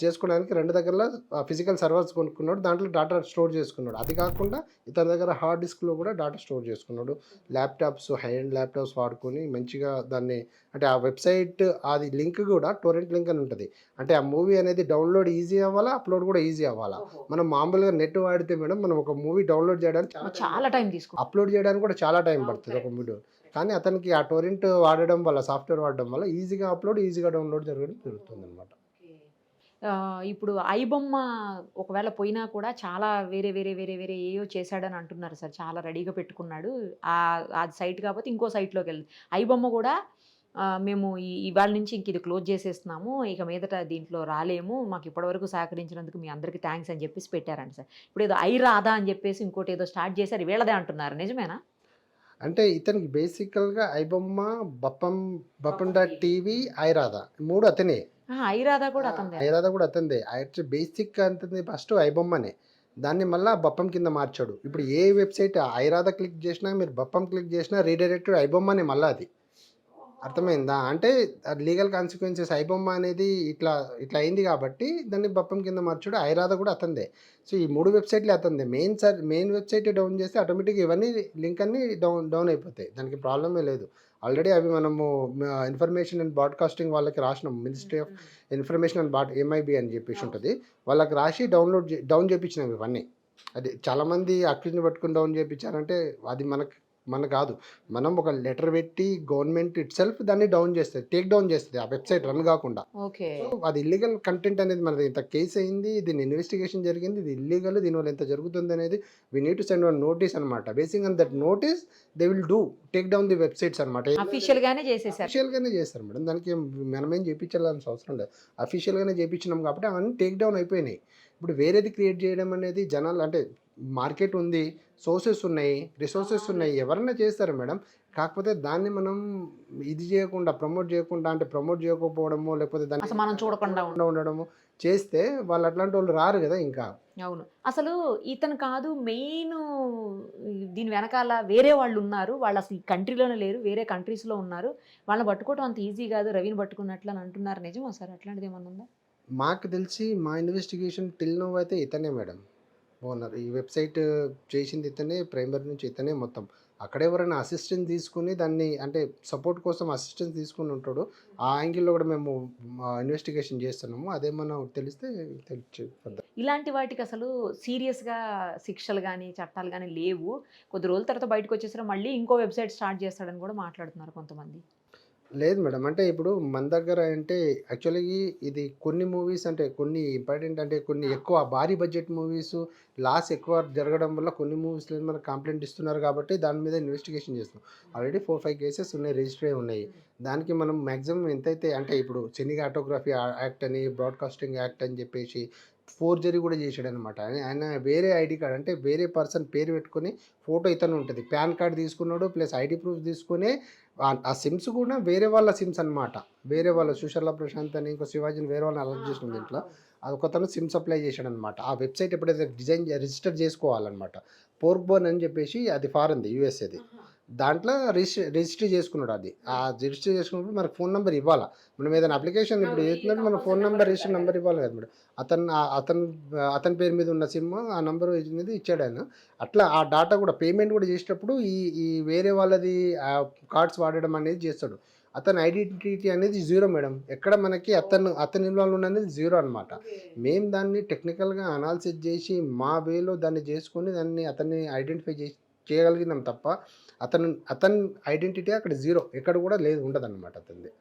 [SPEAKER 3] చేసుకోవడానికి 2 దగ్గరలో ఫిజికల్ సర్వర్స్ కొనుక్కున్నాడు, దాంట్లో డేటా స్టోర్ చేసుకున్నాడు. అది కాకుండా ఇతని దగ్గర హార్డ్ డిస్క్లో కూడా డేటా స్టోర్ చేసుకున్నాడు. ల్యాప్టాప్స్, హై అండ్ ల్యాప్టాప్స్ వాడుకొని మంచిగా దాన్ని అంటే ఆ వెబ్సైట్ అది లింక్ కూడా టోరెంట్ లింక్ అని ఉంటుంది. అంటే ఆ మూవీ అనేది డౌన్లోడ్ ఈజీ అవ్వాలా, అప్లోడ్ కూడా ఈజీ అవ్వాలా. మనం మామూలుగా నెట్ వాడితే మేడం మనం ఒక మూవీ డౌన్లోడ్ చేయడానికి
[SPEAKER 2] చాలా టైం తీసుకుంటాం,
[SPEAKER 3] అప్లోడ్ చేయడానికి కూడా చాలా టైం పడుతుంది ఒక వీడియో. కానీ అతనికి ఆ టోరెంట్ వాడడం వల్ల, సాఫ్ట్వేర్ వాడడం వల్ల ఈజీగా అప్లోడ్, ఈజీగా డౌన్లోడ్ జరుగుతుంది అనమాట.
[SPEAKER 2] ఇప్పుడు ఐబొమ్మ ఒకవేళ పోయినా కూడా చాలా వేరే ఏయో చేశాడని అంటున్నారు సార్. చాలా రెడీగా పెట్టుకున్నాడు, అది సైట్ కాకపోతే ఇంకో సైట్లోకి వెళ్ళి ఐబొమ్మ కూడా మేము ఇవాళ నుంచి ఇంక ఇది క్లోజ్ చేసేస్తున్నాము, ఇక మీదట దీంట్లో రాలేము, మాకు ఇప్పటివరకు సహకరించినందుకు మీ అందరికీ థ్యాంక్స్ అని చెప్పేసి పెట్టారంట సార్. ఇప్పుడు ఏదో రాదా అని చెప్పేసి ఇంకోటి ఏదో స్టార్ట్ చేశారు, వీళ్ళదే అంటున్నారు, నిజమేనా?
[SPEAKER 3] అంటే ఇతనికి బేసికల్గా ఐబొమ్మ, బప్పం.టీవీ, ఐరాధా 3 అతనే.
[SPEAKER 2] ఐరాధా కూడా
[SPEAKER 3] అతందే. యాక్చువల్ బేసిక్ అంటుంది ఫస్ట్ ఐబొమ్మనే, దాన్ని మళ్ళీ బప్పం కింద మార్చాడు. ఇప్పుడు ఏ వెబ్సైట్ ఐరాధా క్లిక్ చేసినా, మీరు బప్పం క్లిక్ చేసినా రీడైరెక్టెడ్ ఐబొమ్మనే మళ్ళీ. అది అర్థమైందా? అంటే లీగల్ కాన్సిక్వెన్సెస్ ఐబొమ్మ అనేది ఇట్లా అయింది కాబట్టి దాన్ని బప్పం కింద మార్చాడు. ఐరాధా కూడా అతందే. సో ఈ 3 వెబ్సైట్లే అతందే. మెయిన్ వెబ్సైట్ డౌన్ చేస్తే ఆటోమేటిక్గా ఇవన్నీ లింక్ అన్నీ డౌన్ అయిపోతాయి, దానికి ప్రాబ్లమే లేదు. ఆల్రెడీ అవి మనము ఇన్ఫర్మేషన్ అండ్ బ్రాడ్కాస్టింగ్ వాళ్ళకి రాసినాం, ministry of information and MIB అని చెప్పేసి ఉంటుంది, వాళ్ళకి రాసి డౌన్ చేయించినాం ఇవన్నీ. అది చాలామంది అక్యూజ్ని పట్టుకుని డౌన్ చేయించారంటే అది మన కాదు. మనం ఒక లెటర్ పెట్టి గవర్నమెంట్ ఇట్ సెల్ఫ్ దాన్ని డౌన్ చేస్తుంది, టేక్ డౌన్ చేస్తుంది ఆ వెబ్సైట్ రన్ కాకుండా.
[SPEAKER 2] ఓకే.
[SPEAKER 3] సో అది ఇల్లీగల్ కంటెంట్ అనేది మనది ఇంత కేసు అయింది, దీని ఇన్వెస్టిగేషన్ జరిగింది, ఇది ఇల్లీగల్, దీనివల్ల ఎంత జరుగుతుంది అనేది we need to send one notice అనమాట. Basic on that notice they will do take down the websites అనమాట.
[SPEAKER 2] అఫీషియల్ గానే చేసేసారు.
[SPEAKER 3] అఫీషియల్గానే చేస్తారు మేడం, దానికి మనమేం చేయించాల్సిన అవసరం లేదు. అఫీషియల్గానే చేయించినాం కాబట్టి అవన్నీ టేక్ డౌన్ అయిపోయినాయి. ఇప్పుడు వేరేది క్రియేట్ చేయడం అనేది జనాలు అంటే మార్కెట్ ఉంది, సోర్సెస్ ఉన్నాయి, రిసోర్సెస్ ఉన్నాయి, ఎవరైనా చేస్తారు మేడం. కాకపోతే దాన్ని మనం ఇది చేయకుండా ప్రమోట్ చేయకుండా అంటే ప్రమోట్ చేయకపోవడము లేకపోతే దాన్ని
[SPEAKER 2] అసలు మనం చూడకుండా
[SPEAKER 3] ఉండడము చేస్తే వాళ్ళు అట్లాంటి వాళ్ళు రారు కదా ఇంకా.
[SPEAKER 2] అవును. అసలు ఇతను కాదు మెయిన్, దీని వెనకాల వేరే వాళ్ళు ఉన్నారు, వాళ్ళు అసలు ఈ కంట్రీలోనే లేరు, వేరే కంట్రీస్లో ఉన్నారు, వాళ్ళని పట్టుకోవడం అంత ఈజీ కాదు రవిని పట్టుకున్నట్లు అని అంటున్నారు. నిజమా సార్? అట్లాంటిది ఏమన్నా ఉందా?
[SPEAKER 3] మాకు తెలిసి మా ఇన్వెస్టిగేషన్ టిల్ నో అయితే ఇతనే మేడం ఓనర్. ఈ వెబ్సైట్ చేసింది ఇతనే, ప్రైమరీ నుంచి ఇతనే మొత్తం. అక్కడ ఎవరైనా అసిస్టెంట్ తీసుకుని దాన్ని అంటే సపోర్ట్ కోసం అసిస్టెంట్ తీసుకుని ఉంటాడు. ఆ యాంగిల్లో కూడా మేము ఇన్వెస్టిగేషన్ చేస్తున్నాము. అదేమన్నా తెలిస్తే
[SPEAKER 2] ఇలాంటి వాటికి అసలు సీరియస్గా శిక్షలు కానీ చట్టాలు కానీ లేవు. కొద్ది రోజుల తర్వాత బయటకు వచ్చేసరికి మళ్ళీ ఇంకో వెబ్సైట్ స్టార్ట్ చేస్తాడని కూడా మాట్లాడుతున్నారు కొంతమంది.
[SPEAKER 3] లేదు మేడం, అంటే ఇప్పుడు మన దగ్గర అంటే యాక్చువల్లీ ఇది కొన్ని మూవీస్ అంటే కొన్ని ఇంపార్టెంట్ అంటే కొన్ని ఎక్కువ భారీ బడ్జెట్ మూవీస్ లాస్ ఎక్కువ జరగడం వల్ల కొన్ని మూవీస్లో మనకు కంప్లైంట్ ఇస్తున్నారు కాబట్టి దాని మీద ఇన్వెస్టిగేషన్ చేస్తున్నాం. ఆల్రెడీ 4-5 కేసెస్ ఉన్నాయి, రిజిస్టర్ అయి ఉన్నాయి. దానికి మనం మ్యాక్సిమం ఎంతైతే అంటే ఇప్పుడు సినిమాటోగ్రఫీ యాక్ట్ అని, బ్రాడ్కాస్టింగ్ యాక్ట్ అని చెప్పేసి ఫోర్జరీ కూడా చేశాడు అనమాట. ఆయన వేరే ఐడి కార్డ్ అంటే వేరే పర్సన్ పేరు పెట్టుకొని ఫోటో ఇతను ఉంటుంది, పాన్ కార్డ్ తీసుకున్నాడు ప్లస్ ఐడి ప్రూఫ్ తీసుకునే ఆ సిమ్స్ కూడా వేరే వాళ్ళ సిమ్స్ అనమాట. వేరే వాళ్ళ సుశర్ల ప్రశాంత్ అని ఇంకో శివాజీని వేరే వాళ్ళని అలర్ట్ చేసిన దీంట్లో అది ఒకతను సిమ్స్ అప్లై చేశాడు అనమాట. ఆ వెబ్సైట్ ఎప్పుడైతే రిజిస్టర్ చేసుకోవాలన్నమాట, పోర్క్బోన్ అని చెప్పేసి అది ఫారెన్ది, యూఎస్ఏది. దాంట్లో రిజిస్టర్ చేసుకున్నాడు. అది ఆ రిజిస్టర్ చేసుకున్నప్పుడు మనకు ఫోన్ నెంబర్ ఇవ్వాలా. మనం ఏదైనా అప్లికేషన్ ఇప్పుడు చేస్తున్నట్టు మన ఫోన్ నెంబర్ రిజిస్టర్ నెంబర్ ఇవ్వాలి కదా మేడం. అతని పేరు మీద ఉన్న సిమ్ ఆ నెంబర్ అనేది ఇచ్చాడు ఆయన. అట్లా ఆ డాటా కూడా పేమెంట్ కూడా చేసేటప్పుడు ఈ వేరే వాళ్ళది కార్డ్స్ వాడడం అనేది చేస్తాడు. అతని ఐడెంటిటీ అనేది జీరో మేడం. ఎక్కడ మనకి అతని ఇన్వాల్వ్ అనేది జీరో అనమాట. మేము దాన్ని టెక్నికల్గా అనాలిసిస్ చేసి మా వేలో దాన్ని చేసుకొని దాన్ని అతన్ని ఐడెంటిఫై చేయగలిగినాం తప్ప అతని ఐడెంటిటీ అక్కడ జీరో, ఎక్కడ కూడా లేదు, ఉండదు అనమాట అతనిది.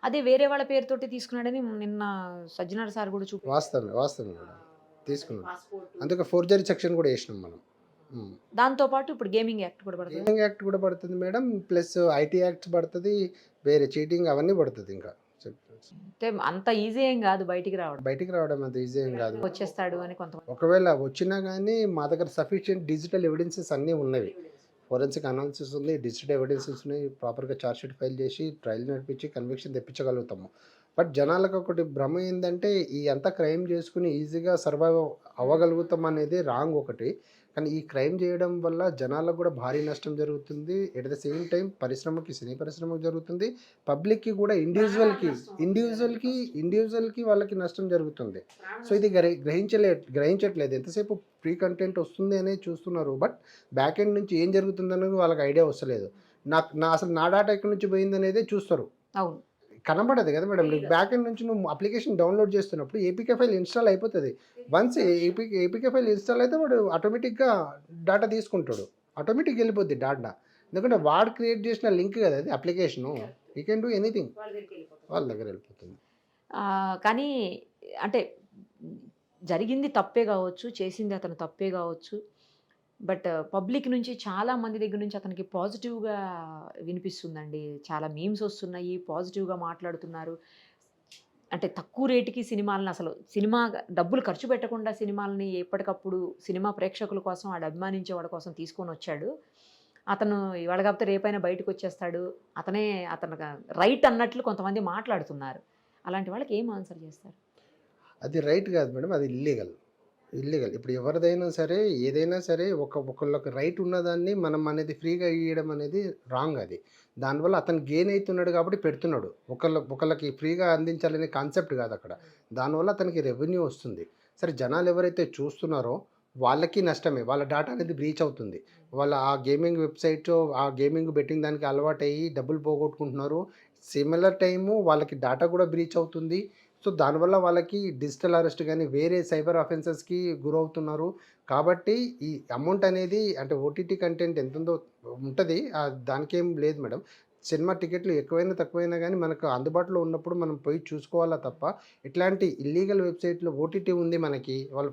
[SPEAKER 2] అదే వేరే వాళ్ళ పేరుతోటి తీసుకున్నాడని నిన్న సజ్జనార్ సార్ కూడా
[SPEAKER 3] వాస్తవమే మేడం, తీసుకున్నాడు. అందుకే ఫోర్జరీ సెక్షన్ కూడా వేసినాం మనం.
[SPEAKER 2] దాంతో పాటు ఇప్పుడు గేమింగ్ యాక్ట్ కూడా పడుతుంది
[SPEAKER 3] మేడం, ప్లస్ ఐటీ యాక్ట్స్ పడుతుంది, వేరే చీటింగ్ అవన్నీ పడుతుంది. ఇంకా
[SPEAKER 2] అంత ఈజీ ఏం కాదు బయటికి రావడం
[SPEAKER 3] అంత ఈజీ ఏం కాదు,
[SPEAKER 2] వచ్చేస్తాడు అని కొంత.
[SPEAKER 3] ఒకవేళ వచ్చినా కానీ మా దగ్గర సఫిషియెంట్ డిజిటల్ ఎవిడెన్సెస్ అన్నీ ఉన్నవి, ఫోరెన్సిక్ అనాలిసిస్ ఉంది, డిజిటల్ ఎవిడెన్సెస్ ఉన్నాయి, ప్రాపర్గా ఛార్జ్షీట్ ఫైల్ చేసి ట్రయల్ నడిపించి కన్విక్షన్ తెప్పించగలుగుతాము. బట్ జనాలకు ఒకటి భ్రమ ఏంటంటే ఈ అంతా క్రైమ్ చేసుకుని ఈజీగా సర్వైవ్ అవ్వగలుగుతాం అనేది రాంగ్ ఒకటి. కానీ ఈ క్రైమ్ చేయడం వల్ల జనాలకు కూడా భారీ నష్టం జరుగుతుంది. ఎట్ ద సేమ్ టైం సినీ పరిశ్రమకు జరుగుతుంది, పబ్లిక్కి కూడా ఇండివిజువల్కి వాళ్ళకి నష్టం జరుగుతుంది. సో ఇది గ్రహించట్లేదు. ఎంతసేపు ప్రీ కంటెంట్ వస్తుంది అనేది చూస్తున్నారు, బట్ బ్యాక్ ఎండ్ నుంచి ఏం జరుగుతుంది అనేది వాళ్ళకి ఐడియా వస్తలేదు. అసలు నా డాటా ఎక్కడి నుంచి పోయింది అనేది చూస్తారు,
[SPEAKER 2] అవును
[SPEAKER 3] కనబడదు కదా మేడం. నీకు బ్యాక్ ఎండ్ నుంచి నువ్వు అప్లికేషన్ డౌన్లోడ్ చేస్తున్నప్పుడు ఏపీకే ఫైల్ ఇన్స్టాల్ అయిపోతుంది. వన్స్ ఏపీకే ఫైల్ ఇన్స్టాల్ అయితే వాడు ఆటోమేటిక్గా డాటా తీసుకుంటాడు, ఆటోమేటిక్గా వెళ్ళిపోద్ది డాటా. ఎందుకంటే వాడు క్రియేట్ చేసిన లింక్ కదా అది application. You can do anything, వాళ్ళ దగ్గర వెళ్ళిపోతుంది.
[SPEAKER 2] కానీ అంటే జరిగింది తప్పే కావచ్చు, చేసింది అతను తప్పే కావచ్చు, బట్ పబ్లిక్ నుంచి చాలా మంది దగ్గర నుంచి అతనికి పాజిటివ్గా వినిపిస్తుందండి. చాలా మీమ్స్ వస్తున్నాయి, పాజిటివ్గా మాట్లాడుతున్నారు. అంటే తక్కువ రేటుకి సినిమాలను అసలు డబ్బులు ఖర్చు పెట్టకుండా సినిమాలని ఎప్పటికప్పుడు సినిమా ప్రేక్షకుల కోసం, వాడు అభిమానించే వాడి కోసం తీసుకొని వచ్చాడు. అతను ఇవాళ కాకపోతే రేపైనా బయటకు వచ్చేస్తాడు, అతను రైట్ అన్నట్లు కొంతమంది మాట్లాడుతున్నారు. అలాంటి వాళ్ళకి ఏం ఆన్సర్ చేస్తారు?
[SPEAKER 3] అది రైట్ కాదు మేడం, అది ఇల్లీగల్. ఇప్పుడు ఎవరిదైనా సరే ఏదైనా సరే ఒకళ్ళకి రైట్ ఉన్నదాన్ని మనం అనేది ఫ్రీగా ఇవ్వడం అనేది రాంగ్. అది దానివల్ల అతను గెయిన్ అవుతున్నాడు కాబట్టి పెడుతున్నాడు. ఒకళ్ళకి ఫ్రీగా అందించాలనే కాన్సెప్ట్ కాదు అక్కడ. దానివల్ల అతనికి రెవెన్యూ వస్తుంది. సరే, జనాలు ఎవరైతే చూస్తున్నారో వాళ్ళకి నష్టమే, వాళ్ళ డేటా అనేది బ్రీచ్ అవుతుంది. వాళ్ళ ఆ గేమింగ్ వెబ్సైట్, ఆ గేమింగ్ బెట్టింగ్ దానికి అలవాటు అయ్యి డబ్బులు పోగొట్టుకుంటున్నారు. సిమిలర్ టైము వాళ్ళకి డేటా కూడా బ్రీచ్ అవుతుంది. సో, దానివల్ల వాళ్ళకి డిజిటల్ అరెస్ట్ గాని, వేరే సైబర్ అఫెన్సెస్‌కి గురవుతున్నారు. కాబట్టి ఈ అమౌంట్ అనేది అంటే ఓటీటీ కంటెంట్ ఎంతుందో ఉంటది. దానికేం లేదు మేడం. సినిమా టికెట్లు ఎక్కువైనా, తక్కువైనా గానీ మనకు అందుబాటులో ఉన్నప్పుడు మనం పోయి చూసుకోవాలా తప్ప, ఇట్లాంటి ఇల్లీగల్ వెబ్‌సైట్‌లో ఓటీటీ ఉంది మనకి. వాళ్ళు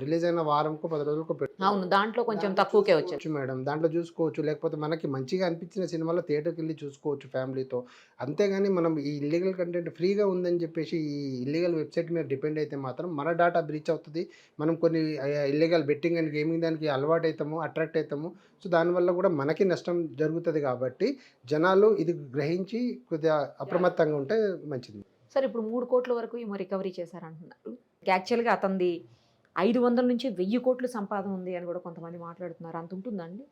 [SPEAKER 3] రిలీజ్ అయిన వారంకో, 10 రోజులకో
[SPEAKER 2] అవును. దాంట్లో కొంచెం తక్కువకే వచ్చేది.
[SPEAKER 3] చూసుకోవచ్చు మేడం. దాంట్లో చూసుకోవచ్చు. లేకపోతే మనకి మంచిగా అనిపించిన సినిమాలో థియేటర్‌కెళ్ళి చూసుకోవచ్చు ఫ్యామిలీతో. అంతేగాని మనం ఈ ఇల్లీగల్ కంటెంట్ ఫ్రీగా ఉందని చెప్పేసి ఈ ఇల్లీగల్ వెబ్‌సైట్ మీద డిపెండ్ అయితే మాత్రం మన డాటా బ్రీచ్ అవుతది. మనం కొన్ని ఇల్లీగల్ బెట్టింగ్ అండ్ గేమింగ్ దానికి అలవాటైతాము, అట్రాక్ట్ అయితాము. సో, దానివల్ల కూడా మనకి నష్టం జరుగుతది కాబట్టి జనాలు ఇది గ్రహించి కొద్దిగా అప్రమత్తంగా ఉంటే మంచిది.
[SPEAKER 2] సరే ఇప్పుడు 3,00,00,000 వరకు ఏమో రికవరీ చేశారంటున్నారు. యాక్చువల్‌గా అతనిది 500-1000 కోట్లు సంపాదన ఉంది అని కూడా కొంతమంది మాట్లాడుతున్నారు. అంత ఉంటుందా అండి?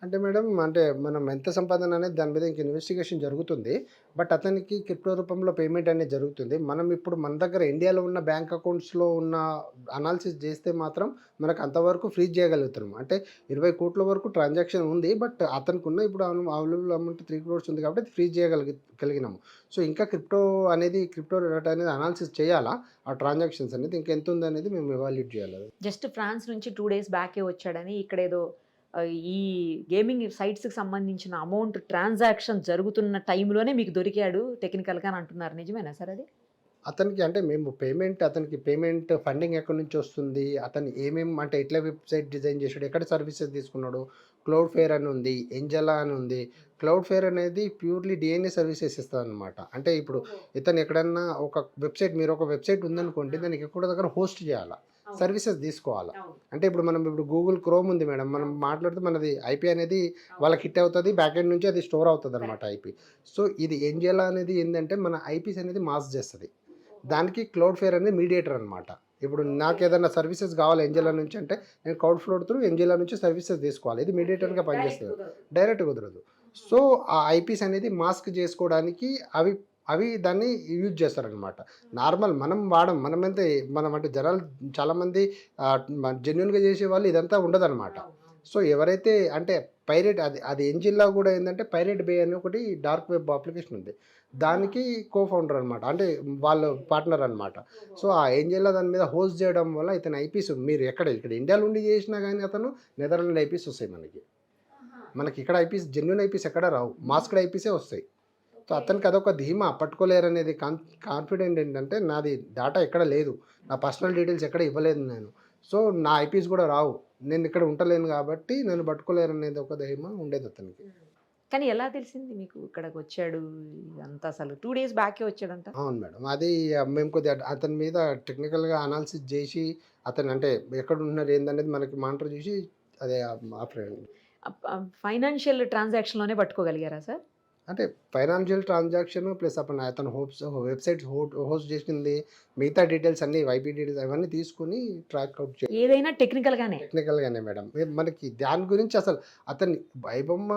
[SPEAKER 3] అంటే మేడం అంటే మనం ఎంత సంపాదన అనేది దాని మీద ఇంక ఇన్వెస్టిగేషన్ జరుగుతుంది. బట్ అతనికి క్రిప్టో రూపంలో పేమెంట్ అనేది జరుగుతుంది. మనం ఇప్పుడు మన దగ్గర ఇండియాలో ఉన్న బ్యాంక్ అకౌంట్స్‌లో ఉన్న అనాలిసిస్ చేస్తే మాత్రం మనకు అంతవరకు ఫ్రీజ్ చేయగలుగుతున్నాం. అంటే 20,00,00,000 వరకు ట్రాన్సాక్షన్ ఉంది. బట్ అతనికున్న ఇప్పుడు అవైలబుల్ అమౌంట్ 3 క్రోర్స్ ఉంది కాబట్టి అది ఫ్రీజ్ చేయగలిగినాము. సో, ఇంకా క్రిప్టో డేటా అనేది అనాలిసిస్ చేయాలా? ఆ ట్రాన్సాక్షన్స్ అనేది ఇంకెంత ఉందనేది మేము ఎవాల్యుయేట్ చేయాలి.
[SPEAKER 2] జస్ట్ ఫ్రాన్స్ నుంచి 2 డేస్ బ్యాకే వచ్చాడని ఇక్కడేదో ఈ గేమింగ్ సైట్స్‌కి సంబంధించిన అమౌంట్ ట్రాన్సాక్షన్ జరుగుతున్న టైంలోనే మీకు దొరికాడు టెక్నికల్‌గా అని అంటున్నారు. నిజమేనా సార్ అది?
[SPEAKER 3] అతనికి పేమెంట్ ఫండింగ్ ఎక్కడి నుంచి వస్తుంది? అతను అంటే ఎట్లా వెబ్‌సైట్ డిజైన్ చేసాడు? ఎక్కడ సర్వీసెస్ తీసుకున్నాడు? క్లౌడ్ ఫెయిర్ అని ఉంది. ఎంజెలా అని ఉంది. క్లౌడ్ ఫెయిర్ అనేది ప్యూర్‌లీ డీఎన్ఏ సర్వీసెస్ ఇస్తదనమాట. అంటే ఇప్పుడు ఇతను ఎక్కడన్నా మీరు ఒక వెబ్‌సైట్ ఉందనుకోండి. దానికి ఎక్కడో దగ్గర హోస్ట్ చేయాలా. సర్వీసెస్ తీసుకోవాలా. అంటే ఇప్పుడు గూగుల్ క్రోమ్ ఉంది మేడం. మనం మాట్లాడితే మనది ఐపీ అనేది వాళ్ళకి హిట్ అవుతది. బ్యాక్ ఎండ్ నుంచి అది స్టోర్ అవుతదనమాట ఐపీ. సో, ఇది ఎంజెలా అనేది ఏందంటే మన ఐపీస్ అనేది మాస్క్ చేస్తది. దానికి క్లౌడ్ ఫెయిర్ అనేది మీడియేటర్ అనమాట. ఇప్పుడు నాకేదన్నా సర్వీసెస్ కావాలి ఎంజెలా నుంచి అంటే నేను క్లౌడ్ ఫ్లోర్ త్రూ ఎంజెలా నుంచి సర్వీసెస్ తీసుకోవాలి. ఇది మీడియేటర్‌గా పనిచేస్తది. డైరెక్ట్ కుదరదు. సో, ఆ ఐపీస్ అనేది మాస్క్ చేసుకోవడానికి అవి దాన్ని యూజ్ చేస్తారనమాట. నార్మల్ మనం అంటే జనాలు చాలామంది జెన్యూన్‌గా చేసేవాళ్ళు ఇదంతా ఉండదనమాట. సో, ఎవరైతే అంటే అది ఎంజిన్‌లో కూడా ఏందంటే పైరేట్ బే అని ఒకటి డార్క్ వెబ్ అప్లికేషన్ ఉంది. దానికి ఫౌండర్ అనమాట. అంటే వాళ్ళు పార్ట్నర్ అనమాట. సో, ఆ ఏంజెల్‌లో దాని మీద హోస్ట్ చేయడం వల్ల ఇతని ఐపీస్ మీరు ఇక్కడ ఇండియాలో ఉండి చేసినా గానీ అతను నెదర్‌లాండ్ ఐపీస్ వస్తాయి మనకి. ఇక్కడ ఐపీస్ జెన్యూన్ ఐపీస్ ఎక్కడ రావు. మాస్క్డ్ ఐపీసే వస్తాయి. సో, అతనికి అదొక ధీమా పట్టుకోలేరనేది కాన్ఫిడెంట్ ఏంటంటే నాది డాటా ఎక్కడ లేదు. నా పర్సనల్ డీటెయిల్స్ ఎక్కడ ఇవ్వలేదు నేను. సో, నా ఐపీస్ కూడా రావు. నేను ఇక్కడ ఉంటలేను కాబట్టి నన్ను పట్టుకోలేరనేది ఒక ధీమా ఉండేది అతనికి.
[SPEAKER 2] కానీ ఎలా తెలిసింది మీకు ఇక్కడికి వచ్చాడు ఇదంతా? అసలు 2 డేస్ బ్యాకే వచ్చాడంట.
[SPEAKER 3] అవును మేడం. అది మేము కొద్దిగా అతని మీద టెక్నికల్‌గా అనాలిసిస్ చేసి అతను అంటే ఎక్కడున్నారు ఏందనేది మనకి మానిటర్ చేసి అదే మా ఫ్రెండ్
[SPEAKER 2] ఫైనాన్షియల్ ట్రాన్సాక్షన్‌లోనే పట్టుకోగలిగారా సార్?
[SPEAKER 3] అంటే ఫైనాన్షియల్ ట్రాన్సాక్షన్ ప్లస్ అతను వెబ్‌సైట్స్ హోస్ట్ చేసింది మిగతా డీటెయిల్స్ అన్నీ ఐపీ డీటెయిల్స్ అవన్నీ తీసుకొని ట్రాక్ అవుట్ చేయాలి.
[SPEAKER 2] ఏదైనా టెక్నికల్‌గానే
[SPEAKER 3] మేడం. మనకి దాని గురించి అసలు అతని ఐబొమ్మ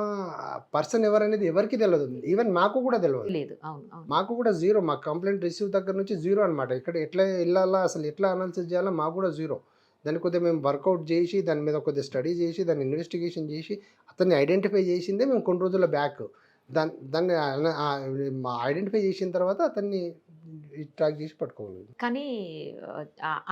[SPEAKER 3] పర్సన్ ఎవరనేది ఎవరికీ తెలవదు. ఈవెన్ మాకు కూడా తెలవదు.
[SPEAKER 2] లేదు. అవును.
[SPEAKER 3] మాకు కూడా జీరో. మా కంప్లెయింట్ రిసీవ్ దగ్గర నుంచి జీరో అనమాట. ఇక్కడ ఎట్లా ఎళ్ళాలా అసలు ఎట్లా అనాలిసిస్ చేయాలో మాకు కూడా జీరో. దాన్ని కొద్దిగా మేము వర్కౌట్ చేసి దాని మీద కొద్దిగా స్టడీ చేసి దాన్ని ఇన్వెస్టిగేషన్ చేసి అతన్ని ఐడెంటిఫై చేసిందే మేము కొన్ని రోజుల బ్యాక్. దాన్ని ఐడెంటిఫై చేసిన తర్వాత అతన్ని ట్రాక్ చేసి పట్టుకోగలిగాం.
[SPEAKER 2] కానీ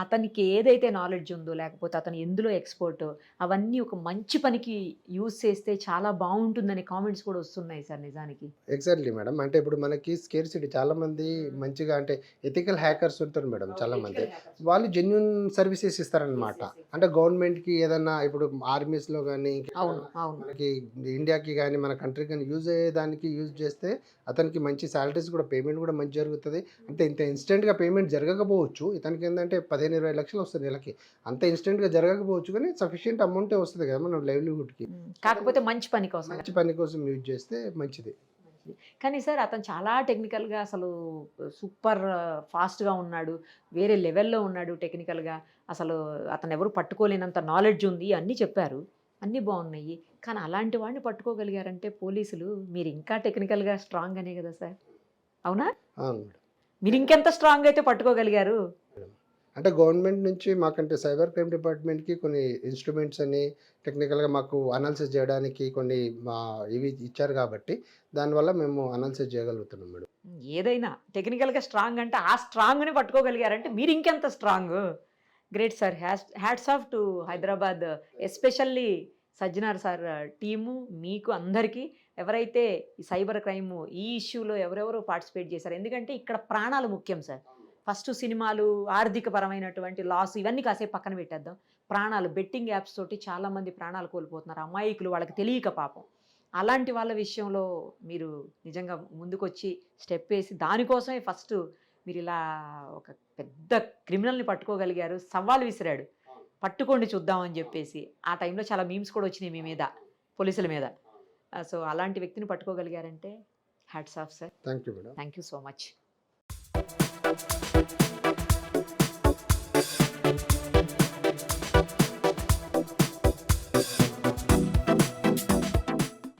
[SPEAKER 2] అతనికి ఏదైతే నాలెడ్జ్ ఉందో లేకపోతే అతను ఎందులో ఎక్స్‌పర్టో అవన్నీ ఒక మంచి పనికి యూజ్ చేస్తే చాలా బాగుంటుందని కామెంట్స్ కూడా వస్తున్నాయి సార్ నిజానికి.
[SPEAKER 3] Exactly madam. అంటే ఇప్పుడు మనకి స్కేర్సిటీ చాలామంది మంచిగా అంటే ఎథికల్ హ్యాకర్స్ ఉంటారు మేడం చాలామంది. వాళ్ళు జెన్యూన్ సర్వీసెస్ ఇస్తారనమాట. అంటే గవర్నమెంట్‌కి ఏదన్నా ఇప్పుడు ఆర్మీస్‌లో కానీ
[SPEAKER 2] అవును.
[SPEAKER 3] మనకి ఇండియాకి కానీ మన కంట్రీకి కానీ యూజ్ అయ్యేదానికి యూజ్ చేస్తే అతనికి మంచి సాలరీస్ కూడా పేమెంట్ కూడా మంచి జరుగుతుంది. అంటే ఇంత ఇన్స్టెంట్‌గా పేమెంట్ జరగకపోవచ్చు. ఇతనికి ఏంటంటే 15-20 లక్షలు వస్తుంది నెలకి. అంత ఇన్స్టెంట్‌గా జరగకపోవచ్చు కానీ సఫిషియెంట్ అమౌంటే వస్తుంది కదా మన లైవ్లీహుడ్‌కి.
[SPEAKER 2] కాకపోతే మంచి పని కోసం
[SPEAKER 3] యూజ్ చేస్తే మంచిది.
[SPEAKER 2] కానీ సార్ అతను చాలా టెక్నికల్‌గా అసలు సూపర్ ఫాస్ట్‌గా ఉన్నాడు. వేరే లెవెల్‌లో ఉన్నాడు టెక్నికల్‌గా. అసలు అతను ఎవరు పట్టుకోలేనంత నాలెడ్జ్ ఉంది అన్నీ చెప్పారు. అన్నీ బాగున్నాయి. కానీ అలాంటి వాడిని పట్టుకోగలిగారంటే పోలీసులు మీరు ఇంకా టెక్నికల్‌గా స్ట్రాంగ్ అనే కదా సార్. అవునా?
[SPEAKER 3] అవును మేడం.
[SPEAKER 2] మీరు ఇంకెంత స్ట్రాంగ్ అయితే పట్టుకోగలిగారు?
[SPEAKER 3] అంటే గవర్నమెంట్ నుంచి మాకంటే సైబర్ క్రైమ్ డిపార్ట్మెంట్‌కి కొన్ని ఇన్‌స్ట్రుమెంట్స్ అని టెక్నికల్‌గా మాకు అనాలిసిస్ చేయడానికి కొన్ని ఇవి ఇచ్చారు కాబట్టి దానివల్ల మేము అనాలిసిస్ చేయగలుగుతున్నాం మేడం.
[SPEAKER 2] ఏదైనా టెక్నికల్గా స్ట్రాంగ్ అంటే ఆ స్ట్రాంగ్ని పట్టుకోగలిగారంటే మీరు ఇంకెంత strong. Great sir. Hats off to Hyderabad, especially Sajjanar sir team, మీకు అందరికీ. ఎవరైతే ఈ సైబర్ క్రైమ్ ఈ ఇష్యూలో ఎవరెవరు పార్టిసిపేట్ చేశారు, ఎందుకంటే ఇక్కడ ప్రాణాలు ముఖ్యం సార్. ఫస్ట్ సినిమాలు, ఆర్థిక పరమైనటువంటి లాస్ ఇవన్నీ కాసేపు పక్కన పెట్టేద్దాం. ప్రాణాలు, బెట్టింగ్ యాప్స్ తోటి చాలామంది ప్రాణాలు కోల్పోతున్నారు, అమాయకులు, వాళ్ళకి తెలియక పాపం. అలాంటి వాళ్ళ విషయంలో మీరు నిజంగా ముందుకొచ్చి స్టెప్ వేసి దానికోసమే ఫస్ట్ మీరు ఇలా ఒక పెద్ద క్రిమినల్ని పట్టుకోగలిగారు. సవాల్ విసిరాడు, పట్టుకోండి చూద్దామని చెప్పేసి. ఆ టైంలో చాలా మీమ్స్ కూడా వచ్చినాయి మీ మీద, పోలీసుల మీద. సో అలాంటి వ్యక్తిని పట్టుకోగలిగారంటే hats off sir.
[SPEAKER 3] Thank you madam.
[SPEAKER 2] Thank you so much.